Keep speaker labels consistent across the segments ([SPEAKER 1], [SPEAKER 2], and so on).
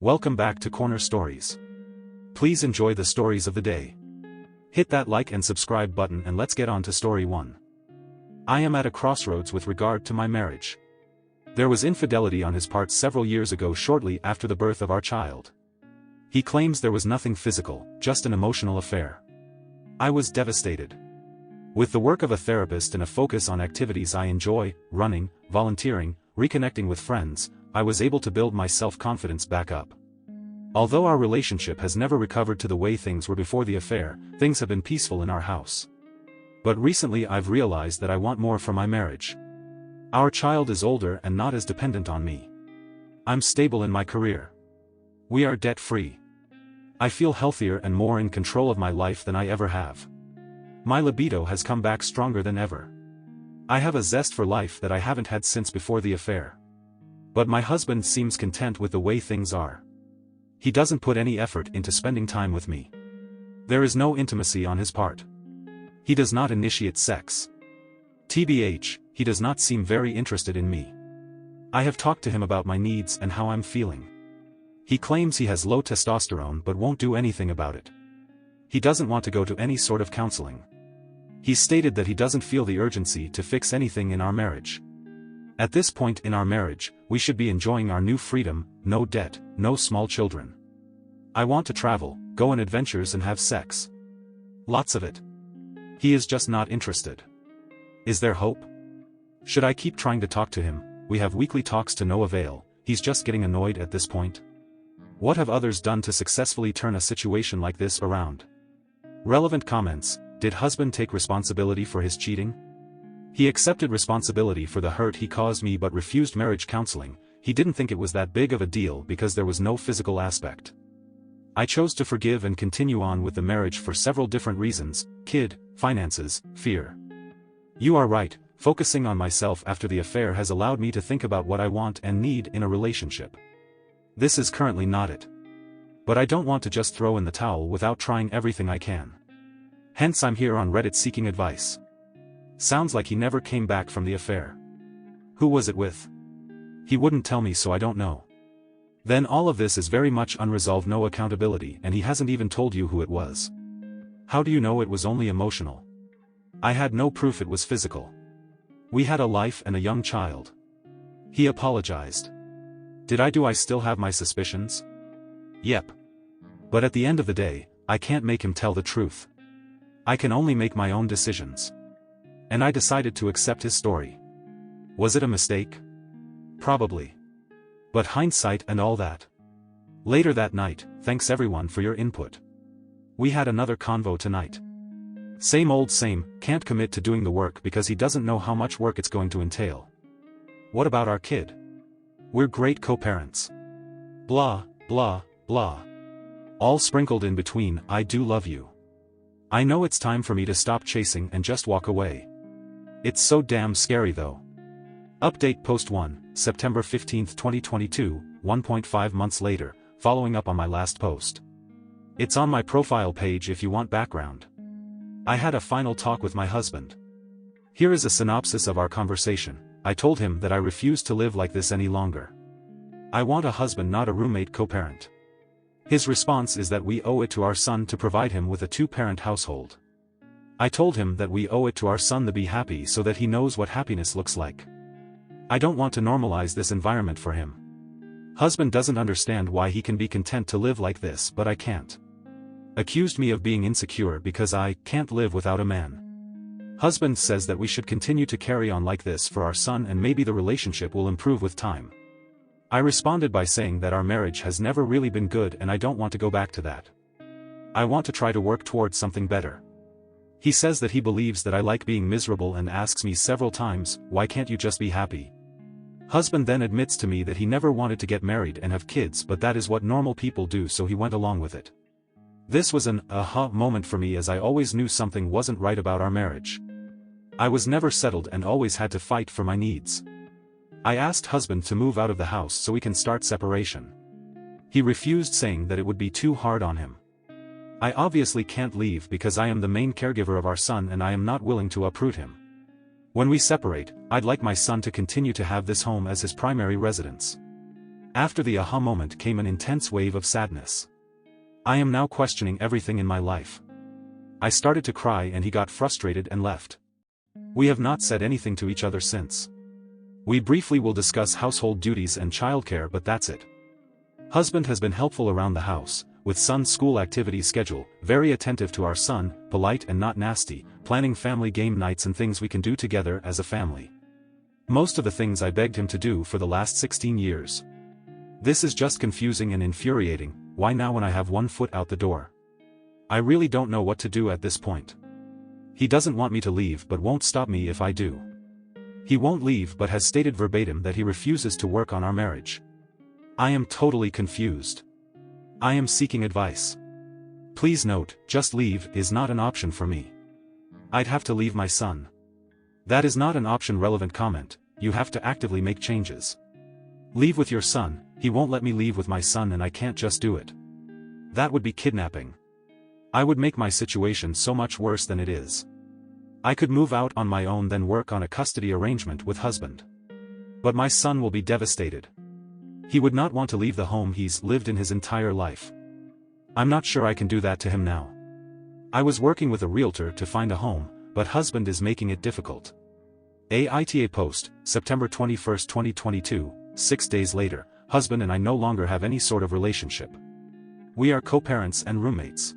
[SPEAKER 1] Welcome back to Corner Stories. Please enjoy the stories of the day. Hit that like and subscribe button and let's get on to story 1. I am at a crossroads with regard to my marriage. There was infidelity on his part several years ago shortly after the birth of our child. He claims there was nothing physical, just an emotional affair. I was devastated. With the work of a therapist and a focus on activities I enjoy, running, volunteering, reconnecting with friends, I was able to build my self-confidence back up. Although our relationship has never recovered to the way things were before the affair, things have been peaceful in our house. But recently I've realized that I want more from my marriage. Our child is older and not as dependent on me. I'm stable in my career. We are debt-free. I feel healthier and more in control of my life than I ever have. My libido has come back stronger than ever. I have a zest for life that I haven't had since before the affair. But my husband seems content with the way things are. He doesn't put any effort into spending time with me. There is no intimacy on his part. He does not initiate sex. TBH, he does not seem very interested in me. I have talked to him about my needs and how I'm feeling. He claims he has low testosterone but won't do anything about it. He doesn't want to go to any sort of counseling. He stated that he doesn't feel the urgency to fix anything in our marriage. At this point in our marriage, we should be enjoying our new freedom, no debt, no small children. I want to travel, go on adventures and have sex. Lots of it. He is just not interested. Is there hope? Should I keep trying to talk to him? We have weekly talks to no avail, he's just getting annoyed at this point. What have others done to successfully turn a situation like this around? Relevant comments: did husband take responsibility for his cheating? He accepted responsibility for the hurt he caused me but refused marriage counseling. He didn't think it was that big of a deal because there was no physical aspect. I chose to forgive and continue on with the marriage for several different reasons: kid, finances, fear. You are right, focusing on myself after the affair has allowed me to think about what I want and need in a relationship. This is currently not it. But I don't want to just throw in the towel without trying everything I can. Hence I'm here on Reddit seeking advice. Sounds like he never came back from the affair. Who was it with? He wouldn't tell me, so I don't know. Then all of this is very much unresolved, no accountability, and he hasn't even told you who it was. How do you know it was only emotional? I had no proof it was physical. We had a life and a young child. He apologized. I still have my suspicions? Yep. But at the end of the day, I can't make him tell the truth. I can only make my own decisions. And I decided to accept his story. Was it a mistake? Probably. But hindsight and all that. Later that night, thanks everyone for your input. We had another convo tonight. Same old same, can't commit to doing the work because he doesn't know how much work it's going to entail. What about our kid? We're great co-parents. Blah, blah, blah. All sprinkled in between, I do love you. I know it's time for me to stop chasing and just walk away. It's so damn scary though. Update post 1, September 15, 2022, 1.5 months later, following up on my last post. It's on my profile page if you want background. I had a final talk with my husband. Here is a synopsis of our conversation. I told him that I refuse to live like this any longer. I want a husband, not a roommate co-parent. His response is that we owe it to our son to provide him with a two-parent household. I told him that we owe it to our son to be happy so that he knows what happiness looks like. I don't want to normalize this environment for him. Husband doesn't understand why he can be content to live like this, but I can't. Accused me of being insecure because I can't live without a man. Husband says that we should continue to carry on like this for our son and maybe the relationship will improve with time. I responded by saying that our marriage has never really been good and I don't want to go back to that. I want to try to work towards something better. He says that he believes that I like being miserable and asks me several times, why can't you just be happy? Husband then admits to me that he never wanted to get married and have kids, but that is what normal people do, so he went along with it. This was an aha moment for me, as I always knew something wasn't right about our marriage. I was never settled and always had to fight for my needs. I asked husband to move out of the house so we can start separation. He refused, saying that it would be too hard on him. I obviously can't leave because I am the main caregiver of our son and I am not willing to uproot him. When we separate, I'd like my son to continue to have this home as his primary residence. After the aha moment came an intense wave of sadness. I am now questioning everything in my life. I started to cry and he got frustrated and left. We have not said anything to each other since. We briefly will discuss household duties and childcare, but that's it. Husband has been helpful around the house, with son's school activity schedule, very attentive to our son, polite and not nasty, planning family game nights and things we can do together as a family. Most of the things I begged him to do for the last 16 years. This is just confusing and infuriating. Why now when I have one foot out the door? I really don't know what to do at this point. He doesn't want me to leave but won't stop me if I do. He won't leave but has stated verbatim that he refuses to work on our marriage. I am totally confused. I am seeking advice. Please note, just leave is not an option for me. I'd have to leave my son. That is not an option. Relevant comment, you have to actively make changes. Leave with your son. He won't let me leave with my son and I can't just do it. That would be kidnapping. I would make my situation so much worse than it is. I could move out on my own then work on a custody arrangement with husband. But my son will be devastated. He would not want to leave the home he's lived in his entire life. I'm not sure I can do that to him now. I was working with a realtor to find a home, but husband is making it difficult. AITA post, September 21, 2022, 6 days later, husband and I no longer have any sort of relationship. We are co-parents and roommates.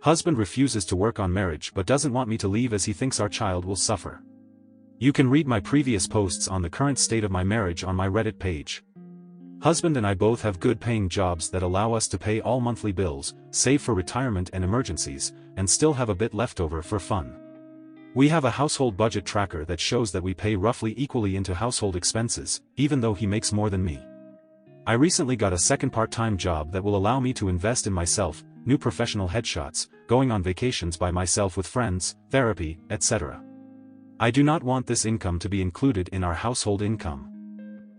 [SPEAKER 1] Husband refuses to work on marriage but doesn't want me to leave as he thinks our child will suffer. You can read my previous posts on the current state of my marriage on my Reddit page. Husband and I both have good paying jobs that allow us to pay all monthly bills, save for retirement and emergencies, and still have a bit left over for fun. We have a household budget tracker that shows that we pay roughly equally into household expenses, even though he makes more than me. I recently got a second part-time job that will allow me to invest in myself, new professional headshots, going on vacations by myself with friends, therapy, etc. I do not want this income to be included in our household income.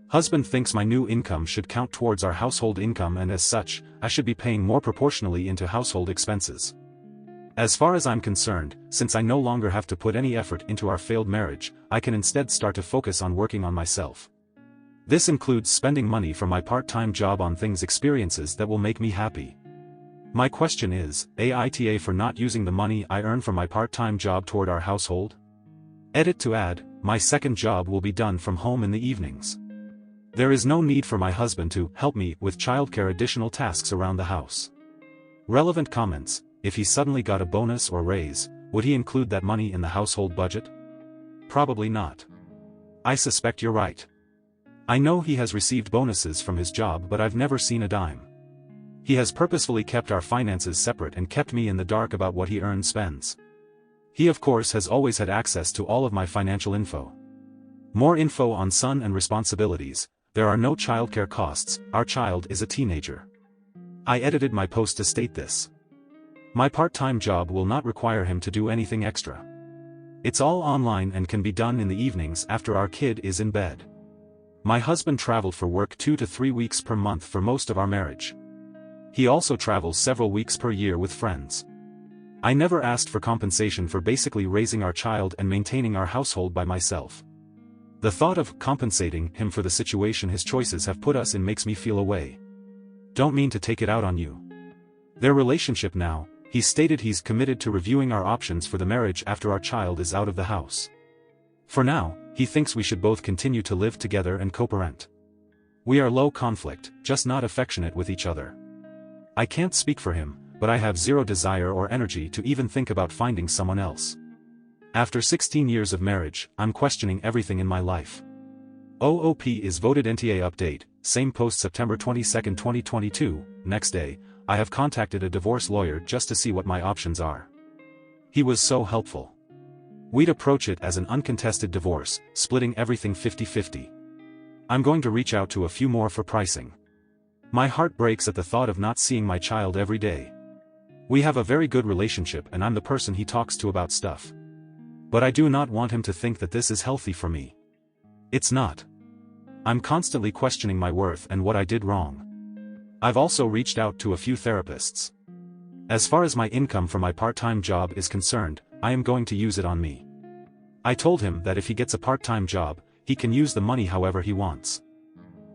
[SPEAKER 1] Husband thinks my new income should count towards our household income and as such, I should be paying more proportionally into household expenses. As far as I'm concerned, since I no longer have to put any effort into our failed marriage, I can instead start to focus on working on myself. This includes spending money from my part-time job on experiences that will make me happy. My question is, AITA for not using the money I earn from my part-time job toward our household? Edit to add, my second job will be done from home in the evenings. There is no need for my husband to help me with childcare additional tasks around the house. Relevant comments, if he suddenly got a bonus or raise, would he include that money in the household budget? Probably not. I suspect you're right. I know he has received bonuses from his job but I've never seen a dime. He has purposefully kept our finances separate and kept me in the dark about what he spends. He of course has always had access to all of my financial info. More info on son and responsibilities. There are no childcare costs, our child is a teenager. I edited my post to state this. My part-time job will not require him to do anything extra. It's all online and can be done in the evenings after our kid is in bed. My husband traveled for work 2 to 3 weeks per month for most of our marriage. He also travels several weeks per year with friends. I never asked for compensation for basically raising our child and maintaining our household by myself. The thought of compensating him for the situation his choices have put us in makes me feel away. Don't mean to take it out on you. Their relationship now, he stated he's committed to reviewing our options for the marriage after our child is out of the house. For now, he thinks we should both continue to live together and co-parent. We are low conflict, just not affectionate with each other. I can't speak for him, but I have zero desire or energy to even think about finding someone else. After 16 years of marriage, I'm questioning everything in my life. OOP is voted NTA update, same post September 22, 2022, next day, I have contacted a divorce lawyer just to see what my options are. He was so helpful. We'd approach it as an uncontested divorce, splitting everything 50-50. I'm going to reach out to a few more for pricing. My heart breaks at the thought of not seeing my child every day. We have a very good relationship and I'm the person he talks to about stuff. But I do not want him to think that this is healthy for me. It's not. I'm constantly questioning my worth and what I did wrong. I've also reached out to a few therapists. As far as my income from my part-time job is concerned, I am going to use it on me. I told him that if he gets a part-time job, he can use the money however he wants.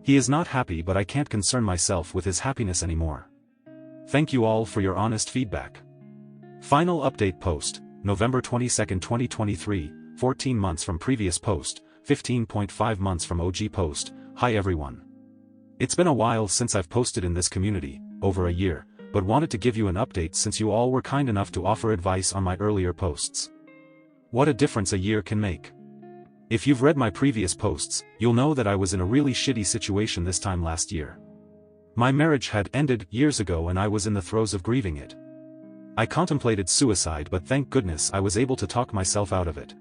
[SPEAKER 1] He is not happy, but I can't concern myself with his happiness anymore. Thank you all for your honest feedback. Final update post, November 22, 2023, 14 months from previous post, 15.5 months from OG post. Hi everyone. It's been a while since I've posted in this community, over a year, but wanted to give you an update since you all were kind enough to offer advice on my earlier posts. What a difference a year can make. If you've read my previous posts, you'll know that I was in a really shitty situation this time last year. My marriage had ended years ago and I was in the throes of grieving it. I contemplated suicide, but thank goodness I was able to talk myself out of it.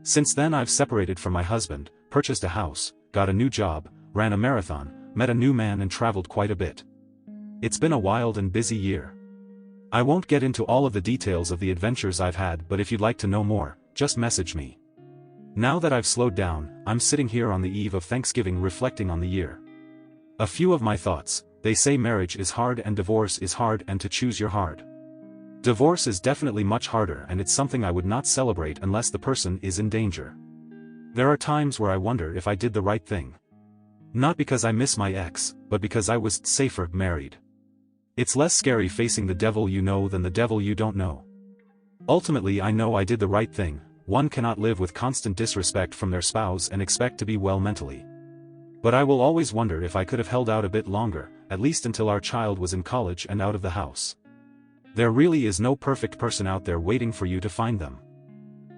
[SPEAKER 1] Since then I've separated from my husband, purchased a house, got a new job, ran a marathon, met a new man and traveled quite a bit. It's been a wild and busy year. I won't get into all of the details of the adventures I've had, but if you'd like to know more, just message me. Now that I've slowed down, I'm sitting here on the eve of Thanksgiving reflecting on the year. A few of my thoughts: they say marriage is hard and divorce is hard, and to choose you're hard. Divorce is definitely much harder, and it's something I would not celebrate unless the person is in danger. There are times where I wonder if I did the right thing. Not because I miss my ex, but because I was safer married. It's less scary facing the devil you know than the devil you don't know. Ultimately I know I did the right thing. One cannot live with constant disrespect from their spouse and expect to be well mentally. But I will always wonder if I could have held out a bit longer, at least until our child was in college and out of the house. There really is no perfect person out there waiting for you to find them.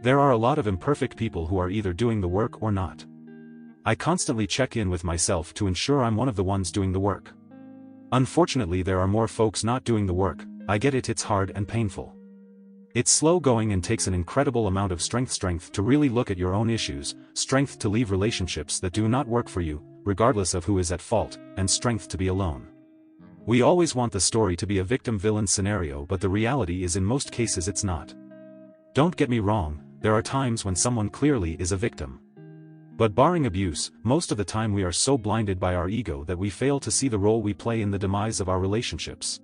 [SPEAKER 1] There are a lot of imperfect people who are either doing the work or not. I constantly check in with myself to ensure I'm one of the ones doing the work. Unfortunately there are more folks not doing the work. I get it, it's hard and painful. It's slow going and takes an incredible amount of strength to really look at your own issues, strength to leave relationships that do not work for you, regardless of who is at fault, and strength to be alone. We always want the story to be a victim-villain scenario, but the reality is in most cases it's not. Don't get me wrong, there are times when someone clearly is a victim. But barring abuse, most of the time we are so blinded by our ego that we fail to see the role we play in the demise of our relationships.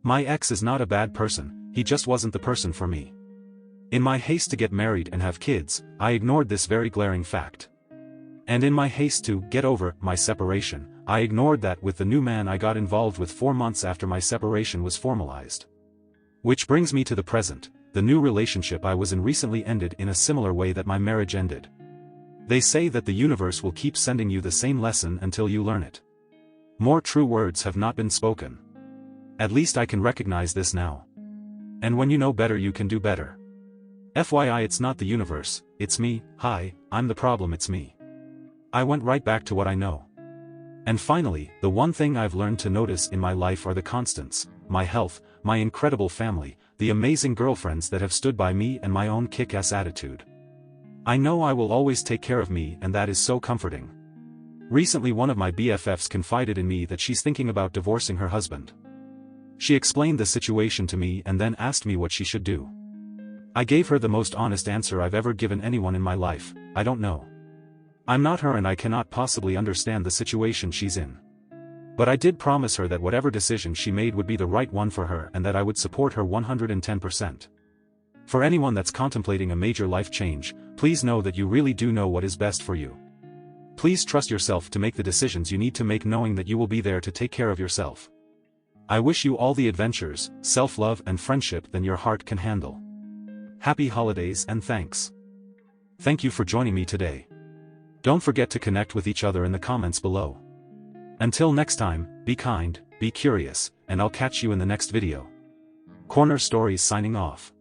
[SPEAKER 1] My ex is not a bad person. He just wasn't the person for me. In my haste to get married and have kids, I ignored this very glaring fact. And in my haste to get over my separation, I ignored that with the new man I got involved with 4 months after my separation was formalized. Which brings me to the present. The new relationship I was in recently ended in a similar way that my marriage ended. They say that the universe will keep sending you the same lesson until you learn it. More true words have not been spoken. At least I can recognize this now. And when you know better you can do better. FYI, it's not the universe, it's me. Hi, I'm the problem, it's me. I went right back to what I know. And finally, the one thing I've learned to notice in my life are the constants: my health, my incredible family, the amazing girlfriends that have stood by me, and my own kick-ass attitude. I know I will always take care of me, and that is so comforting. Recently one of my BFFs confided in me that she's thinking about divorcing her husband. She explained the situation to me and then asked me what she should do. I gave her the most honest answer I've ever given anyone in my life: I don't know. I'm not her and I cannot possibly understand the situation she's in. But I did promise her that whatever decision she made would be the right one for her and that I would support her 110%. For anyone that's contemplating a major life change, please know that you really do know what is best for you. Please trust yourself to make the decisions you need to make, knowing that you will be there to take care of yourself. I wish you all the adventures, self-love and friendship that your heart can handle. Happy holidays and thanks. Thank you for joining me today. Don't forget to connect with each other in the comments below. Until next time, be kind, be curious, and I'll catch you in the next video. Corner Stories signing off.